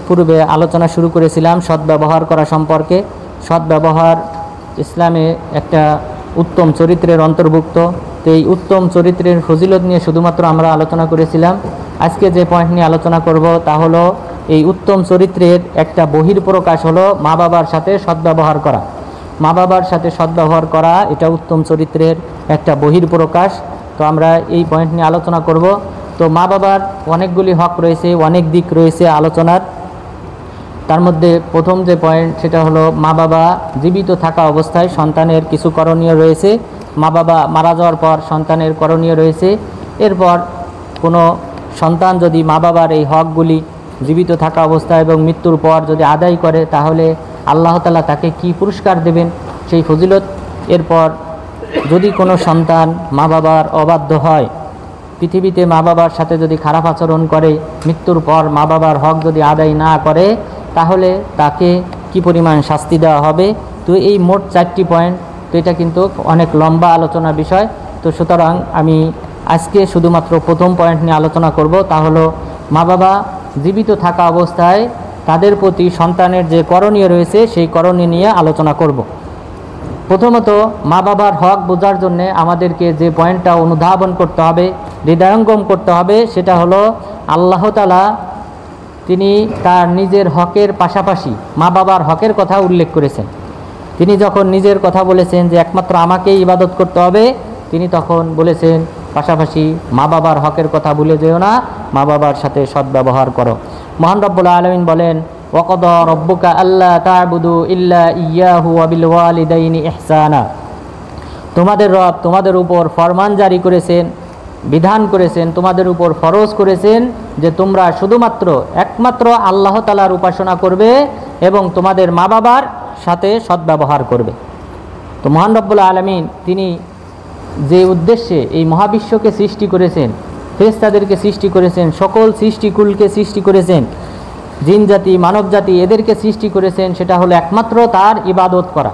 পূর্বে আলোচনা শুরু করেছিলাম সদ্ব্যবহার করা সম্পর্কে। সদ্ব্যবহার ইসলামে একটা উত্তম চরিত্রের অন্তর্ভুক্ত। তো এই উত্তম চরিত্রের ফজিলত নিয়ে শুধুমাত্র আমরা আলোচনা করেছিলাম। আজকে যে পয়েন্ট নিয়ে আলোচনা করব তা হলো এই উত্তম চরিত্রের একটা বহির্প্রকাশ হলো মা বাবার সাথে সদ্ব্যবহার করা। মা বাবার সাথে সদ্ব্যবহার করা এটা উত্তম চরিত্রের একটা বহির্প্রকাশ। তো আমরা এই পয়েন্ট নিয়ে আলোচনা করব। তো মা বাবার অনেকগুলি হক রয়েছে, অনেক দিক রয়েছে আলোচনার। তার মধ্যে প্রথম যে পয়েন্ট সেটা হলো মা বাবা জীবিত থাকা অবস্থায় সন্তানের কিছু করণীয় রয়েছে, মা বাবা মারা যাওয়ার পর সন্তানের করণীয় রয়েছে। এরপর কোনো সন্তান যদি মা বাবার এই হকগুলি জীবিত থাকা অবস্থায় এবং মৃত্যুর পর যদি আদায় করে তাহলে আল্লাহ তাআলা তাকে কি পুরস্কার দেবেন সেই ফজিলত। এরপর যদি কোনো সন্তান মা বাবার অবাধ্য হয়, পৃথিবীতে মা বাবার সাথে যদি খারাপ আচরণ করে, মৃত্যুর পর মা বাবার হক যদি আদায় না করে তাহলে তাকে কি পরিমাণ শাস্তি দেওয়া হবে। তো এই মোট 4টি পয়েন্ট। তো এটা কিন্তু অনেক লম্বা আলোচনা বিষয়। তো সুতরাং আমি আজকে শুধুমাত্র প্রথম পয়েন্ট নিয়ে আলোচনা করব, তা হলো মা বাবা জীবিত থাকা অবস্থায় তাদের প্রতি সন্তানের যে করণীয় রয়েছে সেই করণীয় নিয়ে আলোচনা করব। প্রথমত মা বাবার হক বোঝার জন্য আমাদেরকে যে পয়েন্টটা অনুধাবন করতে হবে, হৃদয়ঙ্গম করতে হবে, সেটা হলো আল্লাহ তাআলা তিনি তার নিজের হকের পাশাপাশি মা বাবার হকের কথা উল্লেখ করেছেন। তিনি যখন নিজের কথা বলেছেন যে একমাত্র আমাকেই ইবাদত করতে হবে, তিনি তখন বলেছেন পাশাপাশি মা বাবার হকের কথা ভুলে যেও না, মা বাবার সাথে সদ্ব্যবহার করো। মহান রব্বুল আলামিন বলেন ওয়াকাদা রব্বুকা আল্লা তা'বুদু ইল্লা ইয়্যাহু ওয়া বিল ওয়ালিদাইনি ইহসানা। তোমাদের রব তোমাদের উপর ফরমান জারি করেছেন, বিধান করেছেন, তোমাদের উপর ফরজ করেছেন যে তোমরা শুধুমাত্র একমাত্র আল্লাহ তাআলার উপাসনা করবে এবং তোমাদের মা বাবার সাথে সদ্ব্যবহার করবে। তো মহান রব্বুল আলামিন তিনি যে উদ্দেশ্যে এই মহাবিশ্বকে সৃষ্টি করেছেন, ফেরেশতাদেরকে সৃষ্টি করেছেন, সকল সৃষ্টিকুলকে সৃষ্টি করেছেন, জিন জাতি মানব জাতি এদেরকে সৃষ্টি করেছেন, সেটা হলো একমাত্র তার ইবাদত করা।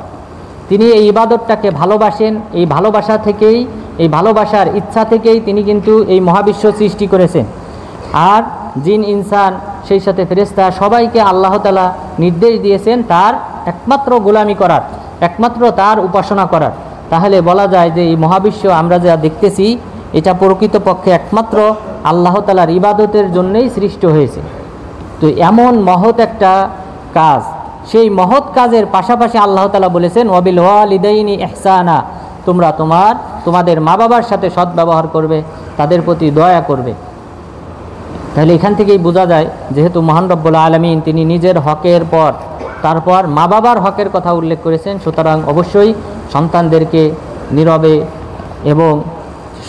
তিনি এই ইবাদতটাকে ভালোবাসেন। এই ভালোবাসা থেকেই, এই ভালোবাসার ইচ্ছা থেকেই তিনি কিন্তু এই মহাবিশ্ব সৃষ্টি করেছেন। আর জিন ইনসান সেই সাথে ফেরেশতা সবাইকে আল্লাহ তাআলা নির্দেশ দিয়েছেন তার একমাত্র গোলামি করার, একমাত্র তার উপাসনা করার। তাহলে বলা যায় যে এই মহাবিশ্ব আমরা যা দেখতেছি এটা প্রকৃতপক্ষে একমাত্র আল্লাহ তাআলার ইবাদতের জন্যই সৃষ্টি হয়েছে। তো এমন মহৎ একটা কাজ, সেই মহৎ কাজের পাশাপাশি আল্লাহ তাআলা বলেছেন ওয়াবিল ওয়ালিদাইনি ইহসানা, তোমরা তোমাদের মা বাবার সাথে সদ্ব্যবহার করবে, তাদের প্রতি দয়া করবে। তাহলে এখান থেকেই বোঝা যায় যেহেতু মহান রব্বুল আলামিন তিনি নিজের হকের পর তারপর মা বাবার হকের কথা উল্লেখ করেছেন, সুতরাং অবশ্যই সন্তানদেরকে নীরবে এবং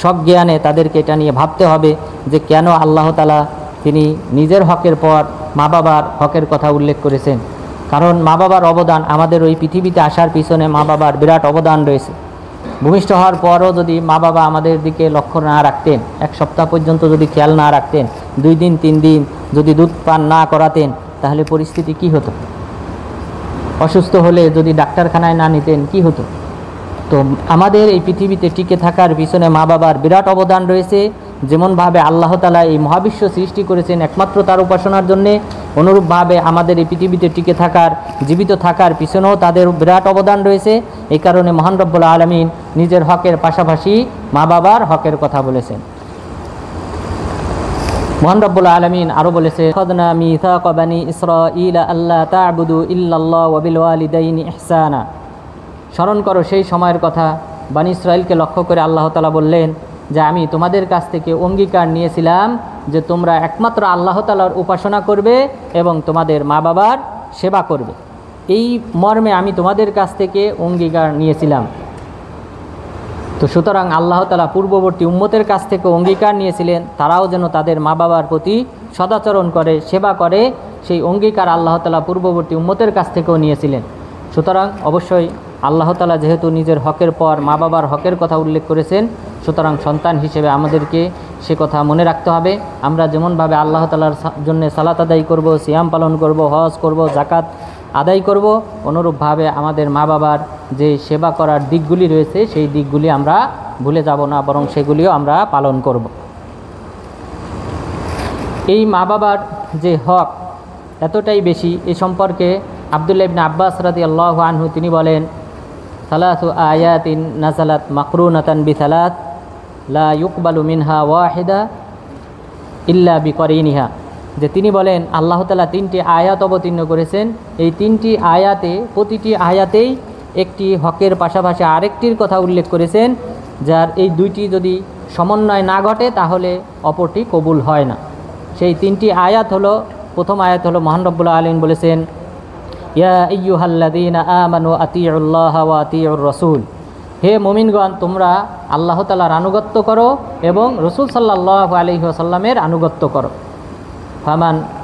সজ্ঞানে তাদেরকে এটা নিয়ে ভাবতে হবে যে কেন আল্লাহ তাআলা তিনি নিজের হকের পর মা বাবার হকের কথা উল্লেখ করেছেন। কারণ মা বাবার অবদান, আমাদের ওই পৃথিবীতে আসার পিছনে মা বাবার বিরাট অবদান রয়েছে। ভূমিষ্ঠ হওয়ার পরও যদি মা বাবা আমাদের দিকে লক্ষ্য না রাখতেন, এক সপ্তাহ পর্যন্ত যদি খেয়াল না রাখতেন, 2 দিন 3 দিন যদি দুধ পান না করাতেন তাহলে পরিস্থিতি কি হতো? অসুস্থ হলে যদি ডাক্তারখানায় না নিতেন কি হতো? তো আমাদের এই পৃথিবীতে টিকে থাকার পিছনে মা বাবার বিরাট অবদান রয়েছে। যেমনভাবে আল্লাহ তাআলা এই মহাবিশ্ব সৃষ্টি করেছেন একমাত্র তার উপাসনার জন্যে, অনুরূপভাবে আমাদের এই পৃথিবীতে টিকে থাকার, জীবিত থাকার পিছনেও তাদের বিরাট অবদান রয়েছে। এই কারণে মহান রব্বুল আলামিন নিজের হকের পাশাপাশি মা বাবার হকের কথা বলেছেন। মহান রব্বুল আলামিন আরও বলেছে খাযনা মিসাকা বানি ইসরাঈলা আল্লা তা'বুদু ইল্লাল্লাহ ওয়া বিল ওয়ালিদাইনি ইহসানা। স্মরণ করো সেই সময়ের কথা, বানি ইসরাঈলকে লক্ষ্য করে আল্লাহ তাআলা বললেন যে আমি তোমাদের কাছ থেকে অঙ্গীকার নিয়েছিলাম যে তোমরা একমাত্র আল্লাহ তাআলার উপাসনা করবে এবং তোমাদের মা বাবার সেবা করবে। এই মর্মে আমি তোমাদের কাছ থেকে অঙ্গীকার নিয়েছিলাম। তো সুতরাং আল্লাহ তাআলা পূর্ববর্তী উম্মতের কাছ থেকে অঙ্গীকার নিয়েছিলেন তারাও যেন তাদের মা বাবার প্রতি সদাচরণ করে, সেবা করে। সেই অঙ্গীকার আল্লাহ তাআলা পূর্ববর্তী উম্মতের কাছ থেকেও নিয়েছিলেন। সুতরাং অবশ্যই আল্লাহ তাআলা যেহেতু নিজের হকের পর মা বাবার হকের কথা উল্লেখ করেছেন, সুতরাং সন্তান হিসেবে আমাদেরকে সে কথা মনে রাখতে হবে। আমরা যেমনভাবে আল্লাহ তাআলার জন্য সালাত আদায় করব, সিয়াম পালন করব, হজ করব, যাকাত আদায় করব, অনুরূপভাবে আমাদের মা বাবার যে সেবা করার দিকগুলি রয়েছে সেই দিকগুলি আমরা ভুলে যাব না, বরং সেগুলিও আমরা পালন করব। এই মা বাবার যে হক, এতটাই বেশি। এ সম্পর্কে আব্দুল্লাহ ইবনে আব্বাস রাদিয়াল্লাহু আনহু তিনি বলেন, সালাসু আয়াতিন নাযালাত মাকরুনাতান বিসালাত লা ইউকবালু মিনহা ওয়াহিদা ইল্লা বিকরিনিহা, যে তিনি বলেন আল্লাহ তাআলা 3টি আয়াত অবতীর্ণ করেছেন। এই 3টি আয়াতে প্রতিটি আয়াতেই একটি হকের পাশাপাশি আরেকটির কথা উল্লেখ করেছেন, যার এই দুইটি যদি সমন্বয় না ঘটে তাহলে অপরটি কবুল হয় না। সেই 3টি আয়াত হলো, প্রথম আয়াত হলো মহান রব্বুল আলামিন বলেছেন, ইয়া আইয়ুহাল্লাযীনা আমানু আতিউল্লাহ ওয়া আতিউর রাসূল, হে মুমিনগণ তোমরা আল্লাহ তাআলার আনুগত্য করো এবং রাসূল সাল্লাল্লাহু আলাইহি ওয়াসাল্লামের আনুগত্য করো।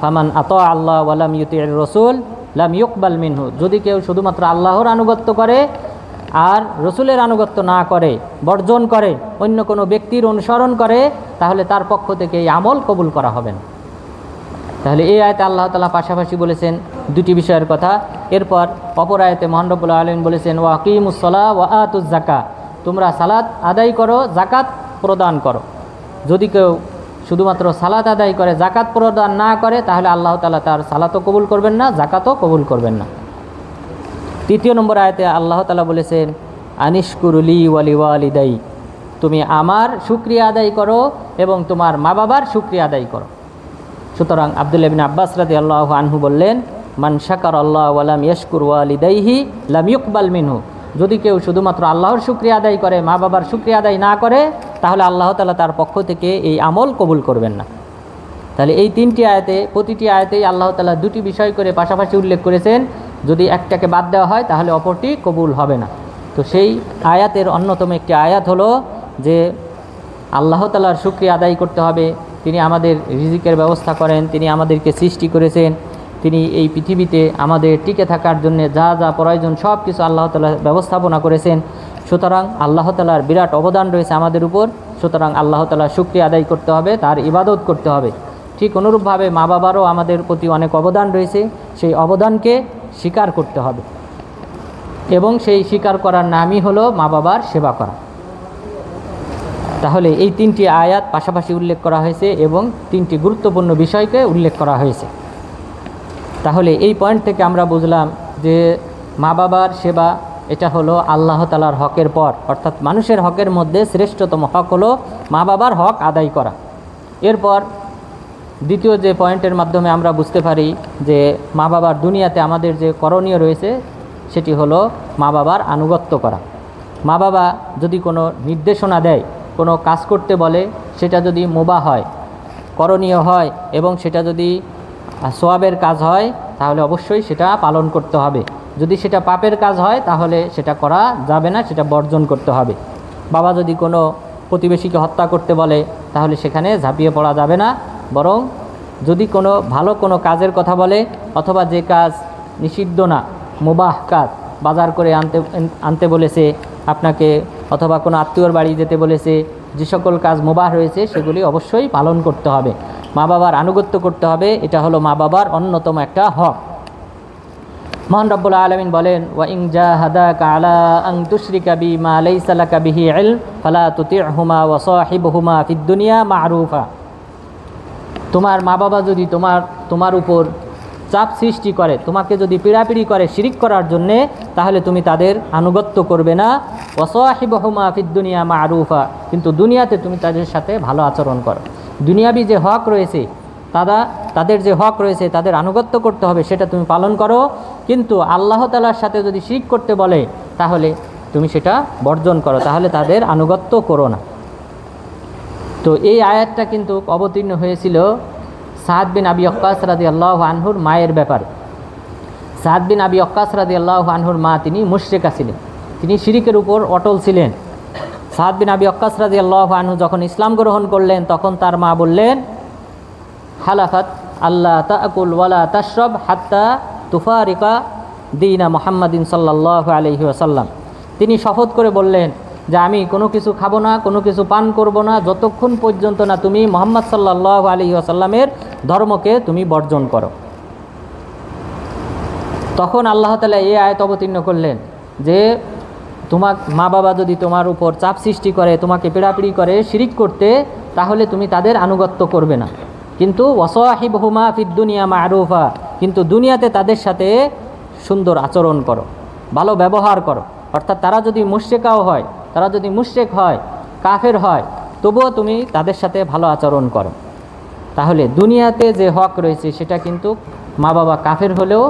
ফামান আতা আল্লাহ ওয়া লাম ইউতির রাসূল লাম ইউকবাল মিনহু, যদি কেউ শুধুমাত্র আল্লাহর আনুগত্য করে আর রসুলের আনুগত্য না করে, বর্জন করে, অন্য কোনো ব্যক্তির অনুসরণ করে, তাহলে তার পক্ষ থেকে এই আমল কবুল করা হবে না। তাহলে এই আয়াতে আল্লাহ তাআলা পাশাপাশি বলেছেন দুটি বিষয়ের কথা। এরপর অপর আয়াতে মহান রব্বুল আলামিন বলেছেন, ওয়া আকিমুস সালাহ ওয়া আতুজ যাকাত, তোমরা সালাত আদায় করো, যাকাত প্রদান করো। যদি কেউ শুধুমাত্র সালাত আদায় করে, যাকাত প্রদান না করে, তাহলে আল্লাহ তাআলা তার সালাতও কবুল করবেন না, যাকাতও কবুল করবেন না। তৃতীয় নম্বর আয়াতে আল্লাহ তাআলা বলেছেন, আনিশকুরুলি ওয়ালি ওয়ালিদাই, তুমি আমার শুকরিয়া আদায় করো এবং তোমার মা বাবার শুকরিয়া আদায় করো। সুতরাং আব্দুল্লাহ ইবনে আব্বাস রাদিয়াল্লাহু আনহু বললেন, মান শাকারাল্লাহ ওয়া লাম ইয়াশকুর ওয়ালিদাইহি লাম ইউকবাল মিনহু, যদি কেউ শুধুমাত্র আল্লাহর শুকরিয়া আদায় করে, মা বাবার শুকরিয়া আদায় না করে, তাহলে আল্লাহ তাআলা তার পক্ষ থেকে এই আমল কবুল করবেন না। তাহলে এই 3টি আয়াতে, প্রতিটি আয়াতেই আল্লাহ তাআলা দুটি বিষয় করে পাশাপাশি উল্লেখ করেছেন। যদি একটাকে বাদ দেওয়া হয় তাহলে অপরটি কবুল হবে না। তো সেই আয়াতের অন্যতম একটি আয়াত হলো যে আল্লাহ তাআলার শুকরিয়া আদায় করতে হবে। তিনি আমাদের রিজিকের ব্যবস্থা করেন, তিনি আমাদেরকে সৃষ্টি করেছেন, তিনি এই পৃথিবীতে আমাদের টিকে থাকার জন্য যা যা প্রয়োজন সব কিছু আল্লাহ তাআলা ব্যবস্থাপনা করেছেন। সুতরাং আল্লাহ তাআলার বিরাট অবদান রয়েছে আমাদের উপর। সুতরাং আল্লাহ তাআলার শুকরিয়া আদায় করতে হবে, তার ইবাদত করতে হবে। ঠিক অনুরূপভাবে মা বাবারও আমাদের প্রতি অনেক অবদান রয়েছে, সেই অবদানকে স্বীকার করতে হবে এবং সেই স্বীকার করার নামই হলো মা বাবার সেবা করা। তাহলে এই 3টি আয়াত পাশাপাশি উল্লেখ করা হয়েছে এবং 3টি গুরুত্বপূর্ণ বিষয়কে উল্লেখ করা হয়েছে। তাহলে এই পয়েন্ট থেকে আমরা বুঝলাম যে মা বাবার সেবা এটা হলো আল্লাহ তাআলার হকের পর, অর্থাৎ মানুষের হকের মধ্যে শ্রেষ্ঠতম হক হলো মা বাবার হক আদায় করা। এরপর দ্বিতীয় যে পয়েন্টের মাধ্যমে আমরা বুঝতে পারি যে মা বাবার দুনিয়াতে আমাদের যে করণীয় রয়েছে সেটি হলো মা বাবার আনুগত্য করা। মা বাবা যদি কোনো নির্দেশনা দেয়, কোনো কাজ করতে বলে, সেটা যদি মুবাহ হয়, করণীয় হয় এবং সেটা যদি সওয়াবের কাজ হয়, তাহলে অবশ্যই সেটা পালন করতে হবে। যদি সেটা পাপের কাজ হয় তাহলে সেটা করা যাবে না, সেটা বর্জন করতে হবে। বাবা যদি কোনো প্রতিবেশীকে হত্যা করতে বলে তাহলে সেখানে ঝাঁপিয়ে পড়া যাবে না, বরং যদি কোনো ভালো কোনো কাজের কথা বলে অথবা যে কাজ নিষিদ্ধ না, মুবাহ কাজ, বাজার করে আনতে বলেছে আপনাকে, অথবা কোনো আত্মীয়র বাড়ি যেতে বলেছে, যে সকল কাজ মুবাহ রয়েছে সেগুলি অবশ্যই পালন করতে হবে, মা বাবার আনুগত্য করতে হবে। এটা হলো মা বাবার অন্যতম একটা হক। মহান রব্বুল আলামিন বলেন, ওয়া ইন জাহাদাকা আলা আন তুশরিকা বিমা লাইসা লাকা বিহি ইলম ফালা তুতি'হুমা ওয়া সাহিবহুমা ফিদ দুনিয়া মা'রুফা, তোমার মা বাবা যদি তোমার উপর চাপ সৃষ্টি করে, তোমাকে যদি পীড়াপিড়ি করে শিরিক করার জন্যে, তাহলে তুমি তাদের আনুগত্য করবে না। ওয়া সাহিবহুমা ফিদ দুনিয়া মা'রুফা, কিন্তু দুনিয়াতে তুমি তাদের সাথে ভালো আচরণ করো। দুনিয়াবি যে হক রয়েছে, তাদের যে হক রয়েছে, তাদের আনুগত্য করতে হবে, সেটা তুমি পালন করো। কিন্তু আল্লাহ তাআলার সাথে যদি শিরক করতে বলে তাহলে তুমি সেটা বর্জন করো, তাহলে তাদের আনুগত্য করো না। তো এই আয়াতটা কিন্তু অবতীর্ণ হয়েছিল সাদ বিন আবি ওয়াক্কাস রাদিয়াল্লাহু আনহুর মায়ের ব্যাপারে। সাদ বিন আবি ওয়াক্কাস রাদিয়াল্লাহু আনহুর মা তিনি মুশরিকা ছিলেন, তিনি শিরকের উপর অটল ছিলেন। সাদ বিন আবি ওয়াক্কাস রাদিয়াল্লাহু আনহু যখন ইসলাম গ্রহণ করলেন তখন তার মা বললেন, হালাফাত আল্লাহ তাকুল ওয়ালা তাশরাব হাত্তা তুফারিকা দীনা মুহাম্মাদিন সাল্লাল্লাহু আলাইহি ওয়াসাল্লাম, তিনি শপথ করে বললেন যে আমি কোনো কিছু খাবো না, কোনো কিছু পান করব না, যতক্ষণ পর্যন্ত না তুমি মুহাম্মদ সাল্লাল্লাহু আলাইহি ওয়াসাল্লামের ধর্মকে তুমি বর্জন করো। তখন আল্লাহ তাআলা এই আয়াত অবতীর্ণ করলেন যে তোমার মা বাবা যদি তোমার উপর চাপ সৃষ্টি করে, তোমাকে পীড়াপিড়ি করে শিরিক করতে, তাহলে তুমি তাদের আনুগত্য করবে না। কিন্তু ওয়াসাহিবহুমা ফিদ দুনিয়া মা'রুফা, কিন্তু দুনিয়াতে তাদের সাথে সুন্দর আচরণ করো, ভালো ব্যবহার করো। অর্থাৎ তারা যদি মুশরিকাও হয়, তারা যদি মুশরিক হয়, কাফের হয়, তবুও তুমি তাদের সাথে ভালো আচরণ করো। তাহলে দুনিয়াতে যে হক রয়েছে সেটা কিন্তু মা বাবা কাফের হলেও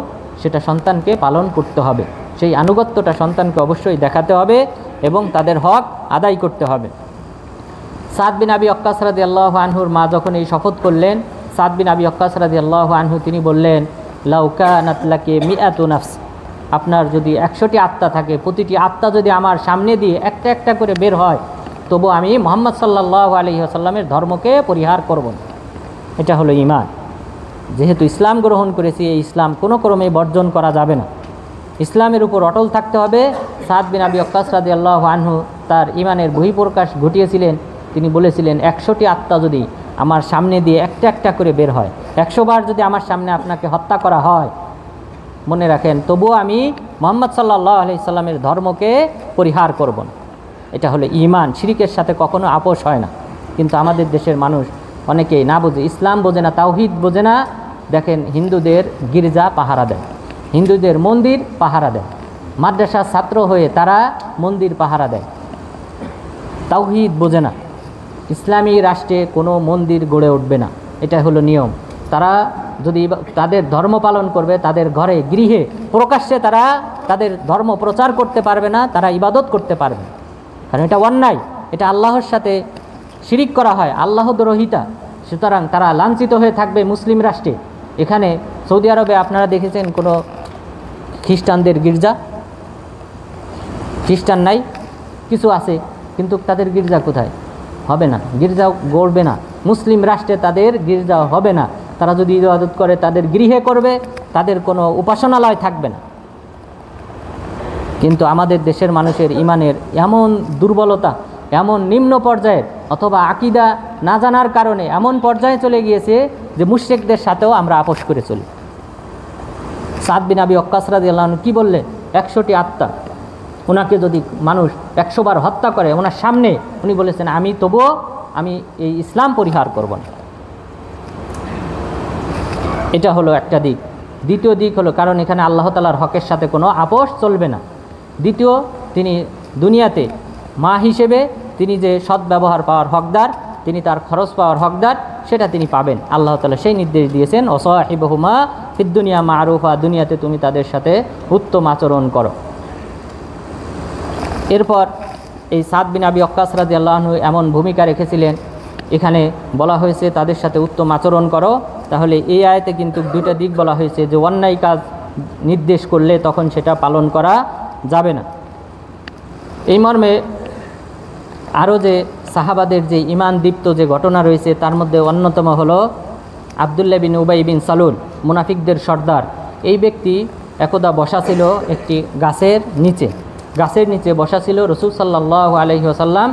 সেটা সন্তানকে পালন করতে হবে, সেই আনুগত্যটা সন্তানকে অবশ্যই দেখাতে হবে এবং তাদের হক আদায় করতে হবে। সাদ বিন আবি ওয়াক্কাস রাদিয়াল্লাহু আনহুর মা যখন এই শপথ করলেন, সাদ বিন আবি ওয়াক্কাস রাদিয়াল্লাহু আনহু তিনি বললেন, লাউ কানাত লাকি মিআতু নাফস, আপনার যদি 100টি আত্মা থাকে, প্রতিটি আত্মা যদি আমার সামনে দিয়ে একটা একটা করে বের হয়, তবু আমি মুহাম্মদ সাল্লাল্লাহু আলাইহি ওয়াসাল্লামের ধর্মকে পরিহার করব না। এটা হলো ঈমান। যেহেতু ইসলাম গ্রহণ করেছি, এই ইসলাম কোনো ক্রমে বর্জন করা যাবে না, ইসলামের উপর অটল থাকতে হবে। সাদ বিন আবি ওয়াক্কাস রাদিয়াল্লাহু আনহু তার ঈমানের বহিঃপ্রকাশ ঘটিয়েছিলেন। তিনি বলেছিলেন, 100টি আত্মা যদি আমার সামনে দিয়ে একটা একটা করে বের হয়, 100 বার যদি আমার সামনে আপনাকে হত্যা করা হয়, মনে রাখেন তবুও আমি মুহাম্মদ সাল্লাল্লাহু আলাইহি সাল্লামের ধর্মকে পরিহার করব না। এটা হলো ঈমান। শিরকের সাথে কখনো আপোষ হয় না। কিন্তু আমাদের দেশের মানুষ অনেকেই না বোঝে, ইসলাম বোঝে না, তাওহীদ বোঝে না। দেখেন হিন্দুদের গির্জা পাহারা দেয়, হিন্দুদের মন্দির পাহারা দেয়, মাদ্রাসার ছাত্র হয়ে তারা মন্দির পাহারা দেয়। তাওহীদ বোঝে না। ইসলামী রাষ্ট্রে কোনো মন্দির গড়ে উঠবে না, এটা হলো নিয়ম। তারা যদি তাদের ধর্ম পালন করবে, তাদের ঘরে গৃহে প্রকাশ্যে তারা তাদের ধর্ম প্রচার করতে পারবে না, তারা ইবাদত করতে পারবে না, কারণ এটা অন্যায়, এটা আল্লাহর সাথে শিরিক করা হয়, আল্লাহদ্রোহিতা। সুতরাং তারা লাঞ্ছিত হয়ে থাকবে মুসলিম রাষ্ট্রে। এখানে সৌদি আরবে আপনারা দেখেছেন কোনো খ্রিস্টানদের গির্জা? খ্রিস্টান নাই, কিছু আছে, কিন্তু তাদের গির্জা কোথায়? হবে না, গির্জাও গড়বে না। মুসলিম রাষ্ট্রে তাদের গির্জা হবে না। তারা যদি ইবাদত করে তাদের গৃহে করবে, তাদের কোনো উপাসনালয় থাকবে না। কিন্তু আমাদের দেশের মানুষের ঈমানের এমন দুর্বলতা, এমন নিম্ন পর্যায়ের, অথবা আকীদা না জানার কারণে এমন পর্যায়ে চলে গিয়েছে যে মুশরিকদের সাথেও আমরা আপোষ করে চলি। সাদ বিন আবি ওয়াক্কাস রাদিয়াল্লাহু আনহু কি বললেন? 100টি আত্মা, ওনাকে যদি মানুষ 100 বার হত্যা করে ওনার সামনে, উনি বলেছেন তবুও আমি এই ইসলাম পরিহার করব না। এটা হলো একটা দিক। দ্বিতীয় দিক হলো, কারণ এখানে আল্লাহ তাআলার হকের সাথে কোনো আপোষ চলবে না। দ্বিতীয়, তিনি দুনিয়াতে মা হিসেবে তিনি যে সৎ ব্যবহার পাওয়ার হকদার, তিনি তার খরচ পাওয়ার হকদার, সেটা তিনি পাবেন। আল্লাহ তাআলা সেই নির্দেশ দিয়েছেন, ওয়াসাহিবহুমা ফিদ দুনিয়া মারুফা, দুনিয়াতে তুমি তাদের সাথে উত্তম আচরণ করো। এরপর এই সাদ বিন আবি ওয়াক্কাস রাদিয়াল্লাহু আনহু এমন ভূমিকা রেখেছিলেন, এখানে বলা হয়েছে তাদের সাথে উত্তম আচরণ করো। তাহলে এই আয়াতে কিন্তু দুইটা দিক বলা হয়েছে, যে অন্যায় কাজ নির্দেশ করলে তখন সেটা পালন করা যাবে না। এই মর্মে আরও যে সাহাবাদের যে ঈমান দীপ্ত যে ঘটনা রয়েছে, তার মধ্যে অন্যতম হলো আব্দুল্লাহ বিন উবাই বিন সালুল, মুনাফিকদের সর্দার। এই ব্যক্তি একদা বসা ছিল একটি গাছের নিচে বসা ছিল। রাসূল সাল্লাল্লাহু আলাইহি ওয়াসাল্লাম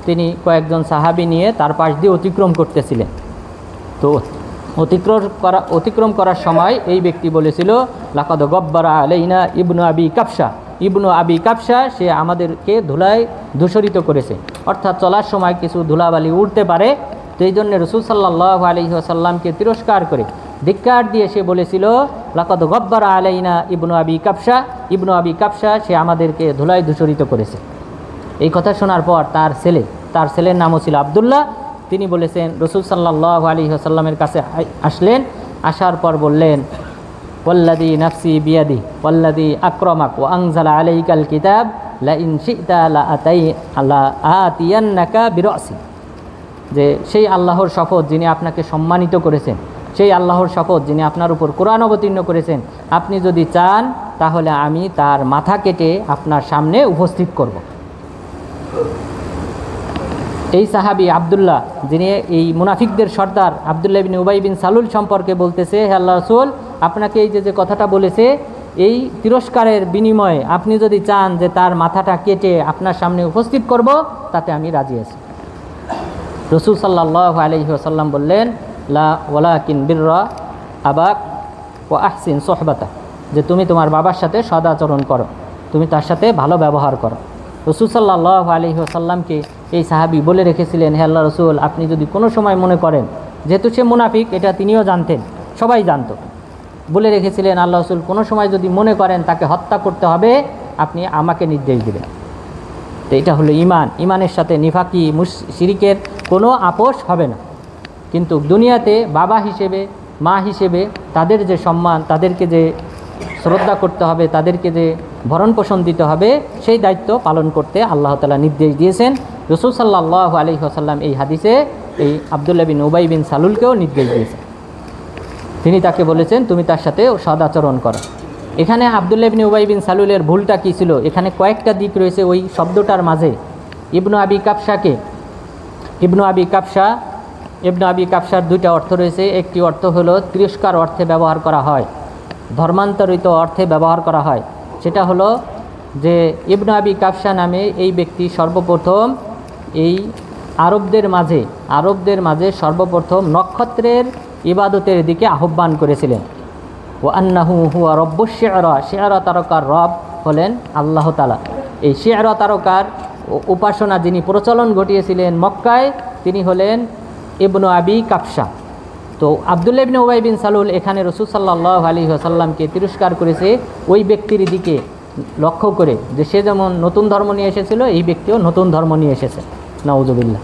তিনি কয়েকজন সাহাবী নিয়ে তার পাশ দিয়ে অতিক্রম করতেছিলেন। তো অতিক্রম করার সময় এই ব্যক্তি বলেছিল, লাকাদ গব্বারা আলাইনা ইবনু আবি কাবশা, সে আমাদেরকে ধুলায় ধূসরিত করেছে। অর্থাৎ চলার সময় কিছু ধুলাবালি উঠতে পারে, তো এই জন্য রাসূল সাল্লাল্লাহু আলাইহি ওয়াসাল্লামকে তিরস্কার করে ধিক্কার দিয়ে সে বলেছিল, লাকাদ গব্বারা আলাইনা ইবনু আবি কাবশা, সে আমাদেরকে ধুলায় ধূসরিত করেছে। এই কথা শোনার পর তার ছেলের নামও ছিল আব্দুল্লাহ, তিনি বলেছেন, রাসূল সাল্লাল্লাহু আলাইহি ওয়াসাল্লামের কাছে আসলেন। আসার পর বললেন, ওয়াল্লাযী নাফসি বিয়াদি ওয়াল্লাযী আকরামাক ওয়া আনজালা আলাইকাল কিতাব লা ইন শি'তা লা আতিয়ান্নাকা বিরাসি, যে সেই আল্লাহর শপথ যিনি আপনাকে সম্মানিত করেছেন, সেই আল্লাহর শপথ যিনি আপনার উপর কোরআন অবতীর্ণ করেছেন, আপনি যদি চান তাহলে আমি তার মাথা কেটে আপনার সামনে উপস্থিত করব। এই সাহাবী আব্দুল্লাহ, যিনি এই মুনাফিকদের সর্দার আব্দুল্লাহ বিন উবাই বিন সালুল সম্পর্কে বলতেছে, হে আল্লাহর রাসূল, আপনাকে এই যে কথাটা বলেছে, এই তিরস্কারের বিনিময়ে আপনি যদি চান যে তার মাথাটা কেটে আপনার সামনে উপস্থিত করব, তাতে আমি রাজি আছি। রাসূল সাল্লাল্লাহু আলাইহি ওয়াসাল্লাম বললেন, লা ওয়ালাকিন বিররা আবাক ওয়া আহসিন সুহবাতা, যে তুমি তোমার বাবার সাথে সদাচরণ করো, তুমি তার সাথে ভালো ব্যবহার করো। রাসূল সাল্লাল্লাহু আলাইহি ওয়াসাল্লামকে এই সাহাবী বলে রেখেছিলেন, হে আল্লাহর রাসূল, আপনি যদি কোনো সময় মনে করেন, যেহেতু সে মুনাফিক এটা তিনিও জানতেন, সবাই জানতো, বলে রেখেছিলেন আল্লাহ রাসূল কোনো সময় যদি মনে করেন তাকে হত্যা করতে হবে আপনি আমাকে নির্দেশ দিবেন। তো এটা হলো ঈমান। ঈমানের সাথে নিফাকি শিরিকের কোনো আপোষ হবে না। কিন্তু দুনিয়াতে বাবা হিসেবে মা হিসেবে তাদের যে সম্মান, তাদেরকে যে শ্রদ্ধা করতে হবে, তাদেরকে যে ভরণ পোষণ দিতে হবে, সেই দায়িত্ব পালন করতে আল্লাহ তাআলা নির্দেশ দিয়েছেন। রাসূল সাল্লাল্লাহু আলাইহি ওয়াসাল্লাম এই হাদিসে এই আব্দুল্লাহ বিন উবাই বিন সালুলকেও নির্দেশ দিয়েছেন। তিনি তাকে বলেছেন তুমি তার সাথে সদাচরণ করো। এখানে আব্দুল্লাহ বিন উবাই বিন সালুলের ভুলটা কী ছিল? এখানে কয়েকটা দিক রয়েছে ওই শব্দটার মাঝে। ইবনু আবি কাবশার দুইটা অর্থ রয়েছে। একটি অর্থ হলো তিরস্কার অর্থে ব্যবহার করা হয়, ধর্মান্তরিত অর্থে ব্যবহার করা হয়। সেটা হলো যে ইবনু আবি কাবশা নামে এই ব্যক্তি সর্বপ্রথম এই আরবদের মাঝে সর্বপ্রথম নক্ষত্রের ইবাদতের দিকে আহ্বান করেছিলেন। ও আন্নাহু হুয়া রব্বুশ শি'রা, শি'রা তারকার রব হলেন আল্লাহ তাআলা। এই শি'রা তারকার উপাসনা যিনি প্রচলন ঘটিয়েছিলেন মক্কায়, তিনি হলেন ইবনু আবি কাবশা। তো আব্দুল্লাহ ইবনে উবাই বিন সালুল এখানে রাসূল সাল্লাল্লাহু আলাইহি ওয়াসাল্লামকে তিরস্কার করেছে ওই ব্যক্তির দিকে লক্ষ্য করে, যে সে যেমন নতুন ধর্ম নিয়ে এসেছিল এই ব্যক্তিও নতুন ধর্ম নিয়ে এসেছে, নাউযুবিল্লাহ।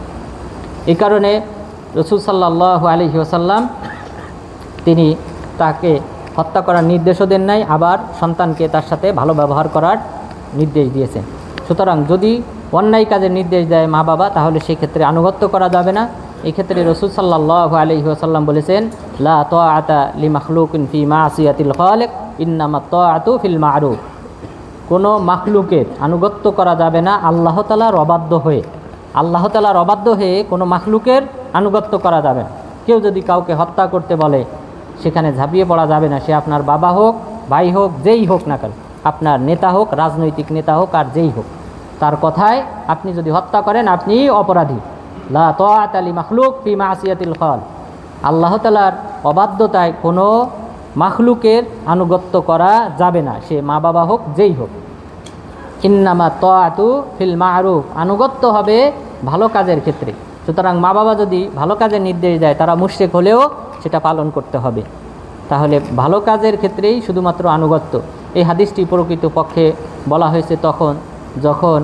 এই কারণে রাসূল সাল্লাল্লাহু আলাইহি ওয়াসাল্লাম তিনি তাকে হত্যা করার নির্দেশও দেন নাই, আবার সন্তানকে তার সাথে ভালো ব্যবহার করার নির্দেশ দিয়েছেন। সুতরাং যদি অন্যায় কাজের নির্দেশ দেয় মা বাবা, তাহলে সেক্ষেত্রে আনুগত্য করা যাবে না। এই ক্ষেত্রে রাসূল সাল্লাল্লাহু আলাইহি ওয়াসাল্লাম বলেছেন লা তাআতা লিমাখলুকিন ফি মাসিয়াতিল খালিক ইন্নামাত তাআতু ফিল মা'রুফ। কোনো মাখলুকের আনুগত্য করা যাবে না আল্লাহ তাআলার অবাধ্য হয়ে। আল্লাহ তাআলার অবাধ্য হয়ে কোনো মাখলুকের আনুগত্য করা যাবে না। কেউ যদি কাউকে হত্যা করতে বলে সেখানে ঝাঁপিয়ে পড়া যাবে না। সে আপনার বাবা হোক, ভাই হোক, যেই হোক না কেন, আপনার নেতা হোক, রাজনৈতিক নেতা হোক, আর যেই হোক, তার কথায় আপনি যদি হত্যা করেন আপনি অপরাধী। লা তাআতা লিমাখলুক ফি মাসিয়াতিল খালিক। আল্লাহ তাআলার অবাধ্যতায় কোনো মাখলুকের আনুগত্য করা যাবে না, সে মা বাবা হোক, যেই হোক। ইন্নামা তাআতু ফিল মা'রুফ, আনুগত্য হবে ভালো কাজের ক্ষেত্রে। সুতরাং মা বাবা যদি ভালো কাজের নির্দেশ দেয়, তারা মুশরিক হলেও সেটা পালন করতে হবে। তাহলে ভালো কাজের ক্ষেত্রেই শুধুমাত্র আনুগত্য। এই হাদিসটি প্রকৃত পক্ষে বলা হয়েছে তখন যখন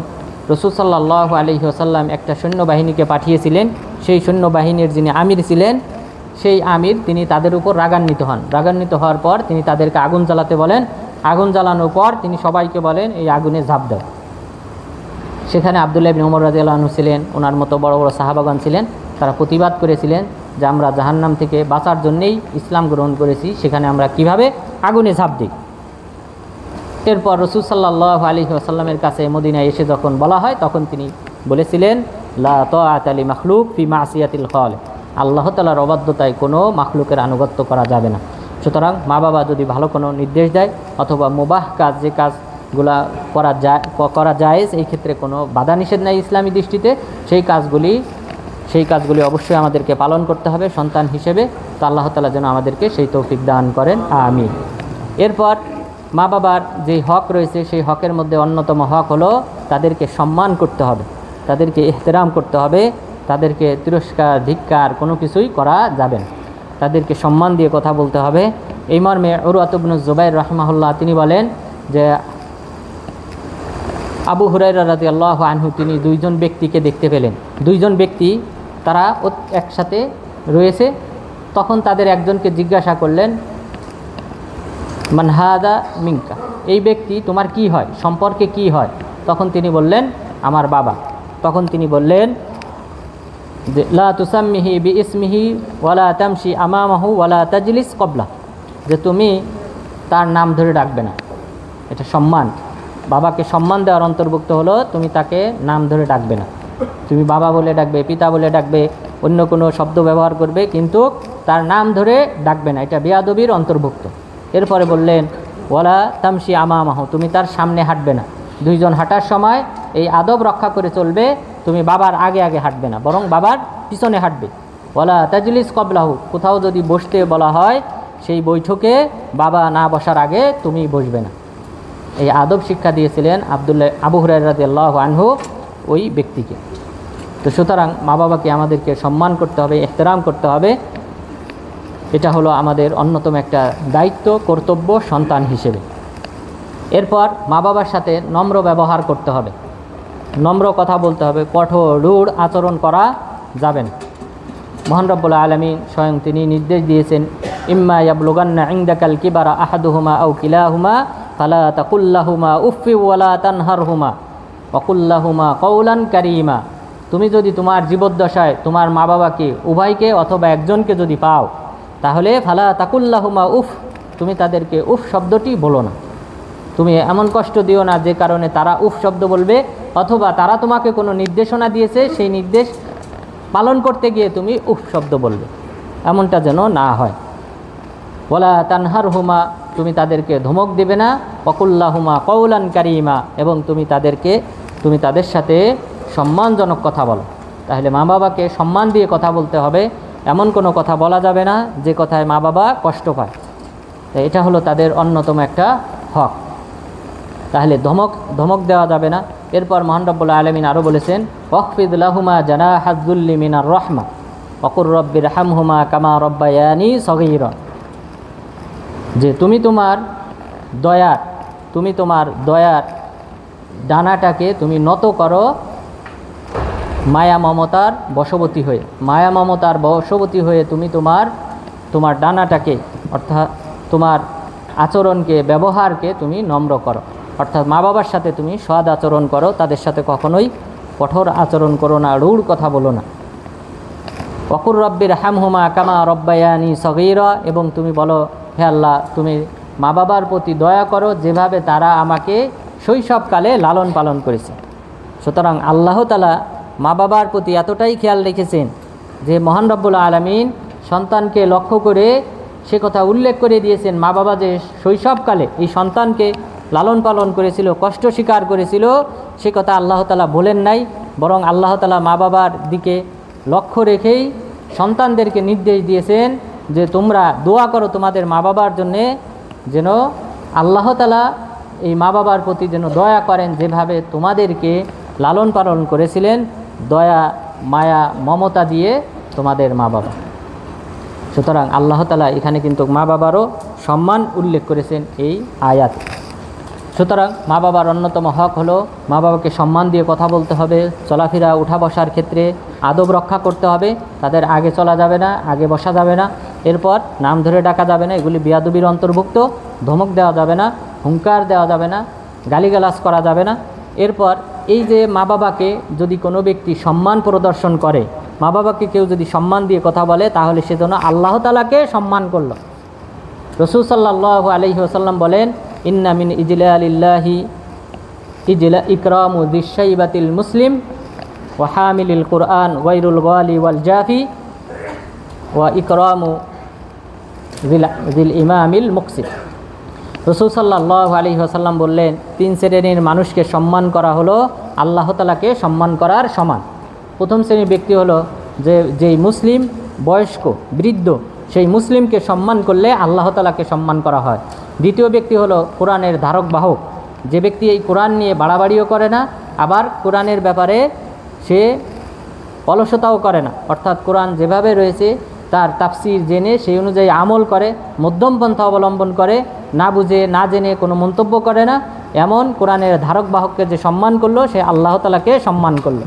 রাসূল সাল্লাল্লাহু আলাইহি ওয়াসাল্লাম একটা সৈন্যবাহিনীকে পাঠিয়েছিলেন। সেই সৈন্যবাহিনীর যিনি আমির ছিলেন, সেই আমির তিনি তাদের উপর রাগান্বিত হন। রাগান্বিত হওয়ার পর তিনি তাদেরকে আগুন জ্বালাতে বলেন। আগুন জ্বালানোর পর তিনি সবাইকে বলেন এই আগুনে ঝাঁপ দাও। সেখানে আব্দুল্লাহ ইবনে ওমর রাদিয়াল্লাহু আনহু ছিলেন, ওনার মতো বড় বড় সাহাবাগণ ছিলেন। তারা প্রতিবাদ করেছিলেন যে আমরা জাহান্নাম থেকে বাঁচার জন্যেই ইসলাম গ্রহণ করেছি, সেখানে আমরা কিভাবে আগুনে ঝাঁপ দিই। এরপর রাসূল সাল্লাল্লাহু আলাইহি ওয়াসাল্লামের কাছে মদিনায় এসে যখন বলা হয়, তখন তিনি বলেছিলেন লা তাআতা লিমাখলুক ফি মাসিয়াতিল খালিক। আল্লাহ তাআলার অবাধ্যতায় কোনো মাখলুকের আনুগত্য করা যাবে না। সুতরাং মা বাবা যদি ভালো কোনো নির্দেশ দেয় অথবা মুবাহ কাজ, যে কাজগুলা করা যায় এই ক্ষেত্রে কোনো বাধা নিষেধ নাই ইসলামী দৃষ্টিতে, সেই কাজগুলি অবশ্যই আমাদেরকে পালন করতে হবে সন্তান হিসেবে। তো আল্লাহ তাআলা যেন আমাদেরকে সেই তৌফিক দান করেন, আমিন। এরপর মা বাবার যে হক রয়েছে, সেই হকের মধ্যে অন্যতম হক হলো তাদেরকে সম্মান করতে হবে, তাদেরকে ইহতিরাম করতে হবে, তাদেরকে তিরস্কার ধিক্কার কোনো কিছুই করা যাবে না, তাদেরকে সম্মান দিয়ে কথা বলতে হবে। এই মর্মে উরওয়াত ইবনে জুবাইর রাহিমাহুল্লাহ তিনি বলেন যে আবু হুরায়রা রাদিয়াল্লাহু আনহু তিনি দুইজন ব্যক্তিকে দেখতে পেলেন। দুইজন ব্যক্তি তারা একসাথে রয়েছে। তখন তাদের একজনকে জিজ্ঞাসা করলেন মান হাদা মিনকা, এই ব্যক্তি তোমার কি হয়, সম্পর্কে কি হয়? তখন তিনি বললেন আমার বাবা। তখন তিনি বললেন যে লা তুসাম্মিহি বিইসমিহি ওয়ালা তামশি আমামাহু ওয়ালা তাজলিস ক্বাবলা, যে তুমি তার নাম ধরে ডাকবে না। এটা সম্মান, বাবাকে সম্মান দেওয়ার অন্তর্ভুক্ত হলো তুমি তাকে নাম ধরে ডাকবে না। তুমি বাবা বলে ডাকবে, পিতা বলে ডাকবে, অন্য কোনো শব্দ ব্যবহার করবে, কিন্তু তার নাম ধরে ডাকবে না, এটা বেয়াদবির অন্তর্ভুক্ত। এরপরে বললেন ওয়ালা তামশি আমামাহু, তুমি তার সামনে হাঁটবে না। দুইজন হাঁটার সময় এই আদব রক্ষা করে চলবে, তুমি বাবার আগে আগে হাঁটবে না, বরং বাবার পিছনে হাঁটবে। ওয়ালা তাজলিস ক্বাবলাহু, কোথাও যদি বসতে বলা হয় সেই বৈঠকে বাবা না বসার আগে তুমি বসবে না। এই আদব শিক্ষা দিয়েছিলেন আবু হুরায়রা রাদিয়াল্লাহু আনহু ওই ব্যক্তিকে। তো সুতরাং মা বাবাকে আমাদেরকে সম্মান করতে হবে, ইহতিরাম করতে হবে। এটা হলো আমাদের অন্যতম একটা দায়িত্ব, কর্তব্য সন্তান হিসেবে। এরপর মা বাবার সাথে নম্র ব্যবহার করতে হবে, নম্র কথা বলতে হবে, কঠোর রূঢ় আচরণ করা যাবে না। মহান রব্বুল আলামিন স্বয়ং তিনি নির্দেশ দিয়েছেন, ইম্মা ইয়াবলুগান্না ইনদাকাল কিবারা আহাদুহুমা আও কিলাহুমা ফালা তাকুল্লাহুমা উফফি ওয়ালা তানহারহুমা ওয়াকুল্লাহুমা কওলান কারীমা। তুমি যদি তোমার জীবদ্দশায় তোমার মা বাবাকে উভয়কে অথবা একজনকে যদি পাও, তাহলে ফালা তাকুল্লাহুমা উফ, তুমি তাদেরকে উফ শব্দটি বলো না। তুমি এমন কষ্ট দিও না যে কারণে তারা উফ শব্দ বলবে, অথবা তারা তোমাকে কোনো নির্দেশনা দিয়েছে সেই নির্দেশ পালন করতে গিয়ে তুমি উফ শব্দ বলবে, এমনটা যেন না হয়। ওয়ালা তানহারহুমা, তুমি তাদেরকে ধমক দেবে না। ওয়াকুল্লাহুমা কওলান কারীমা, এবং তুমি তাদের সাথে সম্মানজনক কথা বলো। তাহলে মা বাবাকে সম্মান দিয়ে কথা বলতে হবে, এমন কোনো কথা বলা যাবে না যে কথায় মা বাবা কষ্ট পায়। তো এটা হলো তাদের অন্যতম একটা হক। তাহলে ধমক দেওয়া যাবে না। এরপর মহান রব্বুল আলামিন আরও বলেছেন, ওয়াখফিদ লাহুমা জানাহায যুল্লি মিনার রাহমা ওয়াকুর রব্বিরহামহুমা কামা রব্বায়ানি সগীরা, যে তুমি তোমার দয়ার ডানাটাকে তুমি নত করো মায়া মমতার বশবতী হয়ে তুমি তোমার ডানাটাকে, অর্থাৎ তোমার আচরণকে, ব্যবহারকে তুমি নম্র করো। অর্থাৎ মা বাবার সাথে তুমি সৎ আচরণ করো, তাদের সাথে কখনোই কঠোর আচরণ করো না, রূঢ় কথা বলো না। ওয়াকুর রব্বিরহামহুমা কামা রব্বায়ানি সগীরা, এবং তুমি বলো, হে আল্লাহ, তুমি মা বাবার প্রতি দয়া করো যেভাবে তারা আমাকে শৈশবকালে লালন পালন করেছে। সুতরাং আল্লাহ তাআলা মা বাবার প্রতি এতটাই খেয়াল রেখেছেন যে মহান রব্বুল আলামিন সন্তানকে লক্ষ্য করে সে কথা উল্লেখ করে দিয়েছেন, মা বাবা যে শৈশবকালে এই সন্তানকে লালন পালন করেছিল, কষ্ট স্বীকার করেছিল, সে কথা আল্লাহ তাআলা বলেন নাই, বরং আল্লাহ তাআলা মা বাবার দিকে লক্ষ্য রেখেই সন্তানদেরকে নির্দেশ দিয়েছেন যে তোমরা দোয়া করো তোমাদের মা বাবার জন্যে, যেন আল্লাহ তাআলা এই মা বাবার প্রতি যেন দয়া করেন যেভাবে তোমাদেরকে লালন পালন করেছিলেন, দয়া মায়া মমতা দিয়ে তোমাদের মা বাবা। সুতরাং আল্লাহ তাআলা এখানে কিন্তু মা বাবারও সম্মান উল্লেখ করেছেন এই আয়াতে। সুতরাং মা বাবার অন্যতম হক হলো মা বাবাকে সম্মান দিয়ে কথা বলতে হবে, চলাফেরা উঠা বসার ক্ষেত্রে আদব রক্ষা করতে হবে, তাদের আগে চলা যাবে না, আগে বসা যাবে না, এরপর নাম ধরে ডাকা যাবে না, এগুলি বেয়াদবির অন্তর্ভুক্ত। ধমক দেওয়া যাবে না, হুঙ্কার দেওয়া যাবে না, গালিগালাজ করা যাবে না। এরপর এই যে মা বাবাকে যদি কোনো ব্যক্তি সম্মান প্রদর্শন করে, মা বাবাকে কেউ যদি সম্মান দিয়ে কথা বলে, তাহলে সে যেন আল্লাহ তাআলাকে সম্মান করল। রাসূল সাল্লাল্লাহু আলাইহি ওয়াসাল্লাম বলেন, ইন্না মিন ইজলালিল্লাহি ইকরামু যিশ-শাইবাতিল মুসলিম ওয়া হামিলিল কুরআন গায়রুল গালি ওয়াল জাফি ওয়া ইকরামু যিল ইমামিল মুকসিত। রাসূল সাল্লাল্লাহু আলাইহি ওয়াসাল্লাম বললেন, তিন শ্রেণীর মানুষকে সম্মান করা হলো আল্লাহ তাআলাকে সম্মান করার সমান। প্রথম শ্রেণীর ব্যক্তি হলো যেই মুসলিম বয়স্ক বৃদ্ধ, সেই মুসলিমকে সম্মান করলে আল্লাহ তাআলাকে সম্মান করা হয়। দ্বিতীয় ব্যক্তি হলো কোরআনের ধারক বাহক, যে ব্যক্তি এই কোরআন নিয়ে বাড়াবাড়িও করে না, আবার কোরআনের ব্যাপারে সে অলসতাও করে না, অর্থাৎ কোরআন যেভাবে রয়েছে তার তাফসির জেনে সেই অনুযায়ী আমল করে, মধ্যম পন্থা অবলম্বন করে, না বুঝে না জেনে কোনো মন্তব্য করে না, এমন কোরআনের ধারক বাহককে যে সম্মান করলো সে আল্লাহ তাআলাকে সম্মান করলো।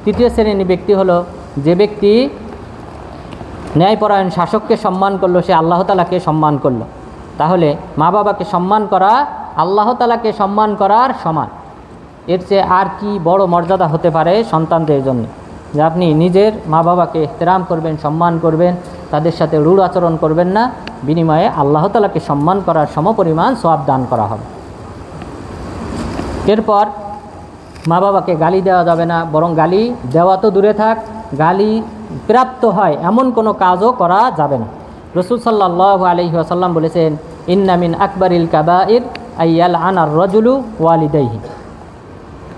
তৃতীয় শ্রেণীর ব্যক্তি হলো যে ব্যক্তি ন্যায়পরায়ণ শাসককে সম্মান করলো, সে আল্লাহ তাআলাকে সম্মান করলো। তাহলে মা বাবাকে সম্মান করা আল্লাহ তাআলাকে সম্মান করার সমান। এর চেয়ে আর কি বড় মর্যাদা হতে পারে সন্তানদের জন্য, যে আপনি নিজের মা বাবাকে ইহতিরাম করবেন, সম্মান করবেন, তাদের সাথে রূঢ় আচরণ করবেন না, বিনিময়ে আল্লাহ তাআলাকে সম্মান করার সমপরিমাণ সওয়াব দান করা হবে। এরপর মা বাবাকে গালি দেওয়া যাবে না, বরং গালি দেওয়া তো দূরে থাক, গালি প্রাপ্ত হয় এমন কোনো কাজও করা যাবে না। রাসূল সাল্লাল্লাহু আলাইহি ওয়াসাল্লাম বলেছেন, ইন্না মিন আকবারিল কাবাইর আইয়াল আনার রাজুলু ওয়ালিদাইহি,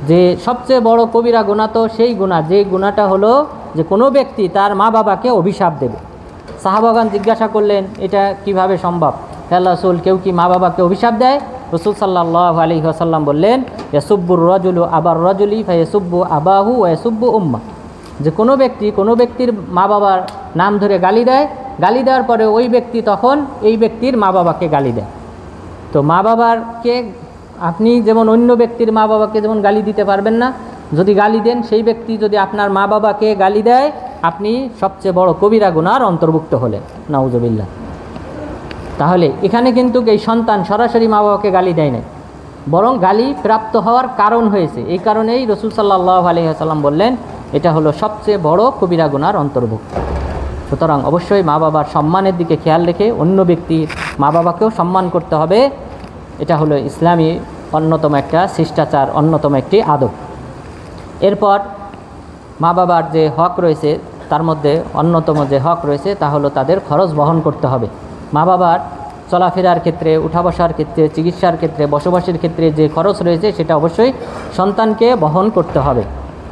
যে সবচেয়ে বড় কবিরা গুনাহ তো সেই গুনাহ, যে গুনাহটা হলো যে কোনো ব্যক্তি তার মা বাবাকে অভিশাপ দেবে। সাহাবাগণ জিজ্ঞাসা করলেন, এটা কিভাবে সম্ভব? হে আল্লাহর রাসূল, কেউ কি মা বাবাকে অভিশাপ দেয়? রাসূল সাল্লাল্লাহু আলাইহি ওয়াসাল্লাম বললেন, ইয়াসুব্বুর রাজুলু আবার রাজুলি ফায়াসুব্বু আবাহু ওয়া ইয়াসুব্বু উম্মা, যে কোনো ব্যক্তির মা বাবার নাম ধরে গালি দেয়, গালি দেওয়ার পরে ওই ব্যক্তি তখন এই ব্যক্তির মা বাবাকে গালি দেয়। তো মা বাবাকে আপনি যেমন অন্য ব্যক্তির মা বাবাকে যেমন গালি দিতে পারবেন না, যদি গালি দেন সেই ব্যক্তি যদি আপনার মা বাবাকে গালি দেয়, আপনি সবচেয়ে বড় কবিরা গুনার অন্তর্ভুক্ত হলেন, নাউজুবিল্লাহ। তাহলে এখানে কিন্তু এই সন্তান সরাসরি মা বাবাকে গালি দেয় নাই, বরং গালি প্রাপ্ত হওয়ার কারণ হয়েছে। এই কারণেই রাসূল সাল্লাল্লাহু আলাইহি ওয়াসাল্লাম বললেন এটা হলো সবচেয়ে বড় কবিরা গুনার অন্তর্ভুক্ত। সুতরাং অবশ্যই মা বাবার সম্মানের দিকে খেয়াল রেখে অন্য ব্যক্তির মা বাবাকেও সম্মান করতে হবে। এটা হলো ইসলামী অন্যতম একটা শিষ্টাচার, অন্যতম একটি আদব। এরপর মা বাবার যে হক রয়েছে তার মধ্যে অন্যতম যে হক রয়েছে তা হলো তাদের খরচ বহন করতে হবে। মা বাবার চলাফেরার ক্ষেত্রে, উঠা বসার ক্ষেত্রে, চিকিৎসার ক্ষেত্রে, বসবাসের ক্ষেত্রে যে খরচ রয়েছে সেটা অবশ্যই সন্তানকে বহন করতে হবে।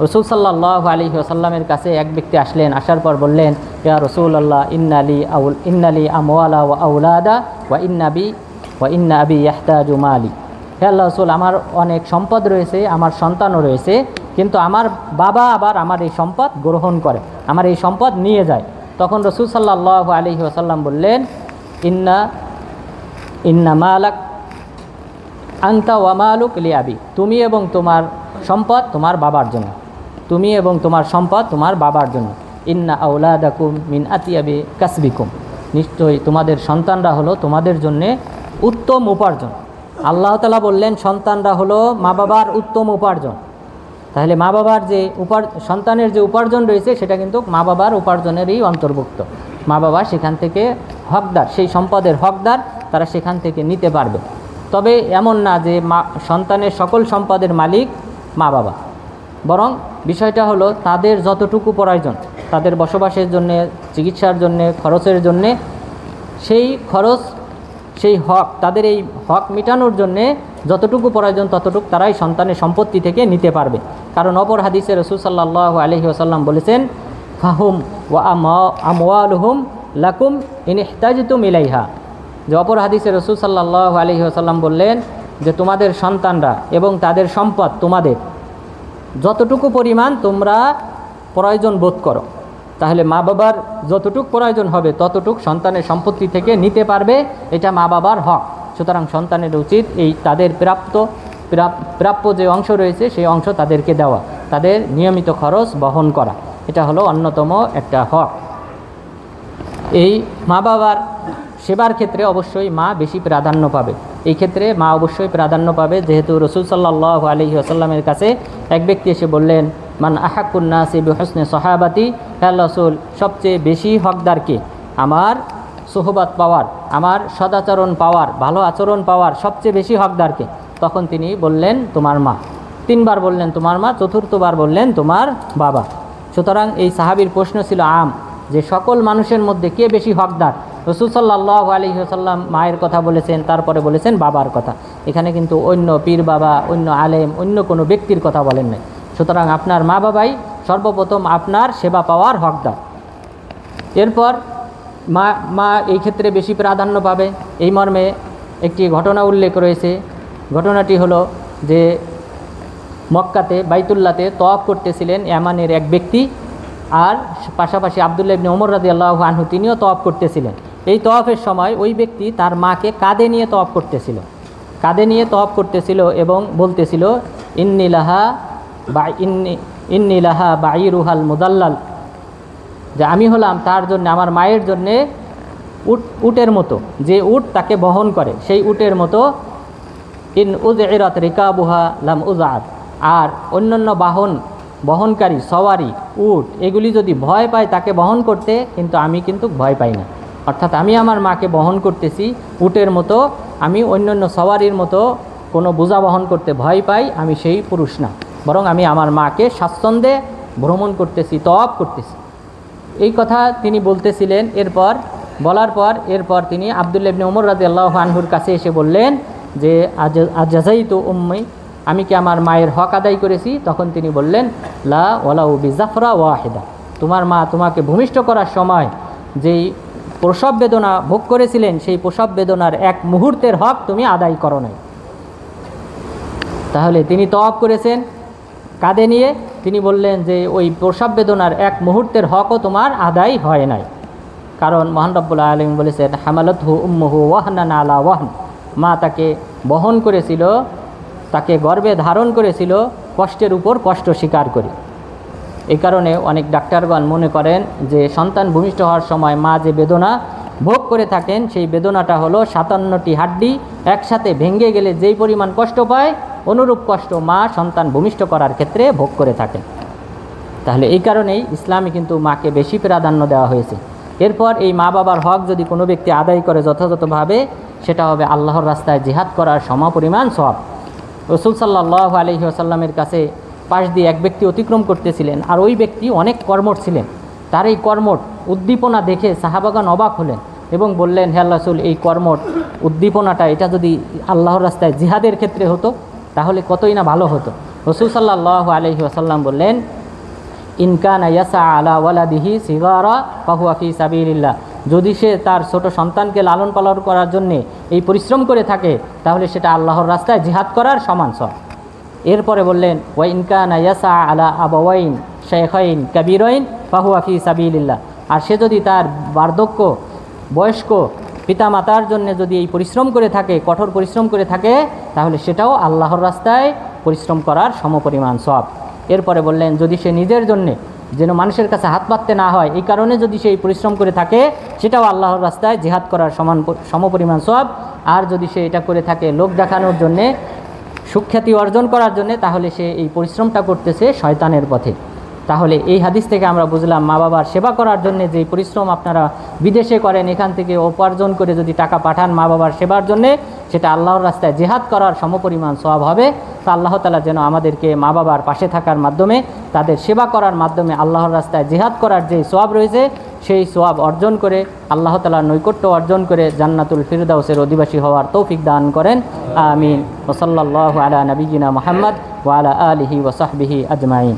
রাসূল সাল্লাল্লাহু আলাইহি ওয়াসাল্লামের কাছে এক ব্যক্তি আসলেন, আসার পর বললেন, ইয়া রাসূলুল্লাহ ইন্নালি আমওয়ালা ওয়া আওলাদা ওয়া ইন্না আবি ইয়াহতাজু মালি। হে আল্লাহ রাসূল, আমার অনেক সম্পদ রয়েছে, আমার সন্তানও রয়েছে, কিন্তু আমার বাবা আবার আমার এই সম্পদ গ্রহণ করে, আমার এই সম্পদ নিয়ে যায়। তখন রাসূল সাল্লাল্লাহু আলাইহি ওয়াসাল্লাম বললেন, ইন্না মালাক আনতা ওয়া মালুক লিআবি, তুমি এবং তোমার সম্পদ তোমার বাবার জন্য, তুমি এবং তোমার সম্পদ তোমার বাবার জন্য। ইন্না আওলাদাকুম মিন আতিয়াবি কাসবিকুম, নিশ্চয়ই তোমাদের সন্তানরা হলো তোমাদের জন্যে উত্তম উপার্জন। আল্লাহ তাআলা বললেন সন্তানরা হলো মা বাবার উত্তম উপার্জন। তাহলে মা বাবার যে সন্তানের যে উপার্জন রয়েছে সেটা কিন্তু মা বাবার উপার্জনেরই অন্তর্ভুক্ত। মা বাবা সেখান থেকে হকদার, সেই সম্পদের হকদার, তারা সেখান থেকে নিতে পারবে। তবে এমন না যে সন্তানের সকল সম্পদের মালিক মা বাবা, বরং বিষয়টা হলো তাদের যতটুকু প্রয়োজন, তাদের বসবাসের জন্যে, চিকিৎসার জন্যে, খরচের জন্যে, সেই খরচ, সেই হক, তাদের এই হক মেটানোর জন্যে যতটুকু প্রয়োজন ততটুকু তারাই সন্তানের সম্পত্তি থেকে নিতে পারবে। কারণ অপর হাদিসে রাসূল সাল্লাল্লাহু আলাইহি ওয়াসাল্লাম বলেছেন, ফাহুম ওয়া আমওয়ালুহুম লাকুম ইন ইহতাজতুম ইলাইহা। যে অপর হাদিসে রাসূল সাল্লাল্লাহু আলাইহি ওয়াসাল্লাম বললেন যে তোমাদের সন্তানরা এবং তাদের সম্পদ তোমাদের যতটুকু পরিমাণ তোমরা প্রয়োজন বোধ করো, তাহলে মা বাবার যতটুকু প্রয়োজন হবে ততটুক সন্তানের সম্পত্তি থেকে নিতে পারবে, এটা মা বাবার হক। সুতরাং সন্তানের উচিত এই তাদের প্রাপ্য যে অংশ রয়েছে সেই অংশ তাদেরকে দেওয়া, তাদের নিয়মিত খরচ বহন করা, এটা হলো অন্যতম একটা হক। এই মা বাবার সেবার ক্ষেত্রে অবশ্যই মা বেশি প্রাধান্য পাবে। এই ক্ষেত্রে মা অবশ্যই প্রাধান্য পাবে, যেহেতু রাসূল সাল্লাল্লাহু আলাইহি ওয়াসাল্লামের কাছে এক ব্যক্তি এসে বললেন, মান আহাক্কুন নাসি বিহুসনি সাহাবাতি, হে আল্লাহর রাসূল, সবচেয়ে বেশি হকদার কে আমার সোহবত পাওয়ার, আমার সদাচরণ পাওয়ার, ভালো আচরণ পাওয়ার সবচেয়ে বেশি হকদার কে? তখন তিনি বললেন তোমার মা। তিনবার বললেন তোমার মা, চতুর্থবার বললেন তোমার বাবা। সুতরাং এই সাহাবীর প্রশ্ন ছিল আম, যে সকল মানুষের মধ্যে কে বেশি হকদার? রাসূল সাল্লাল্লাহু আলাইহি ওয়াসাল্লাম মায়ের কথা বলেছেন, তারপরে বলেছেন বাবার কথা। এখানে কিন্তু অন্য পীর বাবা, অন্য আলেম, অন্য কোনো ব্যক্তির কথা বলেন নাই। সুতরাং আপনার মা বাবাই সর্বপ্রথম আপনার সেবা পাওয়ার হকদার। এরপর মা এই ক্ষেত্রে বেশি প্রাধান্য পাবে। এই মর্মে একটি ঘটনা উল্লেখ রয়েছে। ঘটনাটি হলো যে মক্কাতে বাইতুল্লাহতে তওয়াফ করতেছিলেন ইয়ামানের এক ব্যক্তি, আর পাশাপাশি আব্দুল্লাহ ইবনে ওমর রাদিয়াল্লাহু আনহু তিনিও তওয়াফ করতেছিলেন। এই তওয়াফের সময় ওই ব্যক্তি তার মাকে কাঁধে নিয়ে তওয়াফ করতেছিল, এবং বলতেছিল ইন্নি লাহা বাঈরুহাল মুদাল্লাল, যে আমি হলাম তার জন্য, আমার মায়ের জন্যে উটের মতো, যে উট তাকে বহন করে সেই উটের মতো। ইন উযইরাত রিকাবুহা লাম উযআদ, আর অন্যান্য বহনকারী সওয়ারি উট এগুলি যদি ভয় পায় তাকে বহন করতে, কিন্তু আমি কিন্তু ভয় পাই না। অর্থাৎ আমি আমার মাকে বহন করতেছি উটের মতো, আমি অন্যান্য সওয়ারির মতো কোনো বোঝা বহন করতে ভয় পাই, আমি সেই পুরুষ না, বরং আমি আমার মাকে স্বাচ্ছন্দ্যে ভ্রমণ করতেছি, তওয়াফ করতেছি। এই কথা তিনি বলতেছিলেন। এরপর তিনি আব্দুল্লাহ ইবনে ওমর রাদিয়াল্লাহু আনহুর কাছে এসে বললেন যে আজাযাইতু উম্মি, আমি কি আমার মায়ের হক আদায় করেছি? তখন তিনি বললেন লা ওয়ালাউ বিজাফরা ওয়াহিদা, তোমার মা তোমাকে ভূমিষ্ঠ করার সময় যেই প্রসব বেদনা ভোগ করেছিলেন সেই প্রসব বেদনার এক মুহূর্তের হক তুমি আদায় করো নাই। তাহলে তিনি তওয়াফ করেছেন কাঁধে নিয়ে, তিনি বললেন যে ওই প্রসব বেদনার এক মুহূর্তের হকও তোমার আদায় হয় নাই। কারণ মহান রব্বুল আলামিন বলেছেন হামালাতহু উম্মুহু ওয়াহনান আলা ওয়াহন, মা তাকে বহন করেছিল, তাকে গর্ভে ধারণ করেছিল কষ্টের উপর কষ্ট স্বীকার করে। এই কারণে অনেক ডাক্তারগণ মনে করেন যে সন্তান ভূমিষ্ঠ হওয়ার সময় মা যে বেদনা ভোগ করে থাকেন সেই বেদনাটা হলো 57টি হাড্ডি একসাথে ভেঙে গেলে যেই পরিমাণ কষ্ট পায় অনুরূপ কষ্ট মা সন্তান ভূমিষ্ঠ করার ক্ষেত্রে ভোগ করে থাকেন। তাহলে এই কারণেই ইসলামে কিন্তু মাকে বেশি প্রাধান্য দেওয়া হয়েছে। এরপর এই মা বাবার হক যদি কোনো ব্যক্তি আদায় করে যথাযথভাবে, সেটা হবে আল্লাহর রাস্তায় জিহাদ করার সমপরিমাণ সওয়াব। রাসূল সাল্লাল্লাহু আলাইহি ওয়াসাল্লামের কাছে পাশ দিয়ে এক ব্যক্তি অতিক্রম করতেছিলেন, আর ওই ব্যক্তি অনেক কর্মঠ ছিলেন। তার এই কর্মঠ উদ্দীপনা দেখে সাহাবাগণ অবাক হলেন এবং বললেন, হে আল্লাহ রাসূল, এই কর্মঠ উদ্দীপনাটা এটা যদি আল্লাহর রাস্তায় জিহাদের ক্ষেত্রে হতো তাহলে কতই না ভালো হতো। রাসূল সাল্লাল্লাহু আলাইহি ওয়াসাল্লাম বললেন, ইনকানা ইয়াসা আলা ওয়ালাদিহি সিগারা ফাহুয়া ফি সাবিলিল্লাহ, যদি সে তার ছোট সন্তানকে লালন পালন করার জন্যে এই পরিশ্রম করে থাকে তাহলে সেটা আল্লাহর রাস্তায় জিহাদ করার সমান সব। এরপরে বললেন, ওয়া ইনকানা ইয়াসা আলা আবাওয়াইন শাইখাইন কাবীরাইন ফাহুয়া ফি সাবিলিল্লাহ, আর সে যদি তার বার্ধক্য বয়স্ক পিতামাতার জন্য যদি এই পরিশ্রম করে থাকে, কঠোর পরিশ্রম করে থাকে, তাহলে সেটাও আল্লাহর রাস্তায় পরিশ্রম করার সমপরিমাণ সব। এরপরে বললেন, যদি সে নিজের জন্যে যেন মানুষের কাছে হাত পাততে না হয় এই কারণে যদি সে পরিশ্রম করে থাকে সেটাও আল্লাহর রাস্তায় জিহাদ করার সমপরিমাণ সওয়াব। আর যদি সে এটা করে থাকে লোক দেখানোর জন্যে, সুখ্যাতি অর্জন করার জন্যে, তাহলে সে এই পরিশ্রমটা করতেছে শয়তানের পথে। তাহলে এই হাদিস থেকে আমরা বুঝলাম মা বাবার সেবা করার জন্য যে পরিশ্রম আপনারা বিদেশে করেন, এখান থেকে উপার্জন করে যদি টাকা পাঠান মা বাবার সেবার জন্যে, সেটা আল্লাহর রাস্তায় জিহাদ করার সমপরিমাণ সওয়াব হবে। তা আল্লাহ তাআলা যেন আমাদেরকে মা বাবার পাশে থাকার মাধ্যমে, তাদের সেবা করার মাধ্যমে আল্লাহর রাস্তায় জিহাদ করার যে সওয়াব রয়েছে সেই সওয়াব অর্জন করে আল্লাহ তাআলার নৈকট্য অর্জন করে জান্নাতুল ফিরদাউসের অধিবাসী হওয়ার তৌফিক দান করেন। আমিন। ওয়া সাল্লাল্লাহু আলা নবিয়িনা মুহাম্মদ ওয়া আলা আলিহি ওয়া সাহবিহি আজমাইন।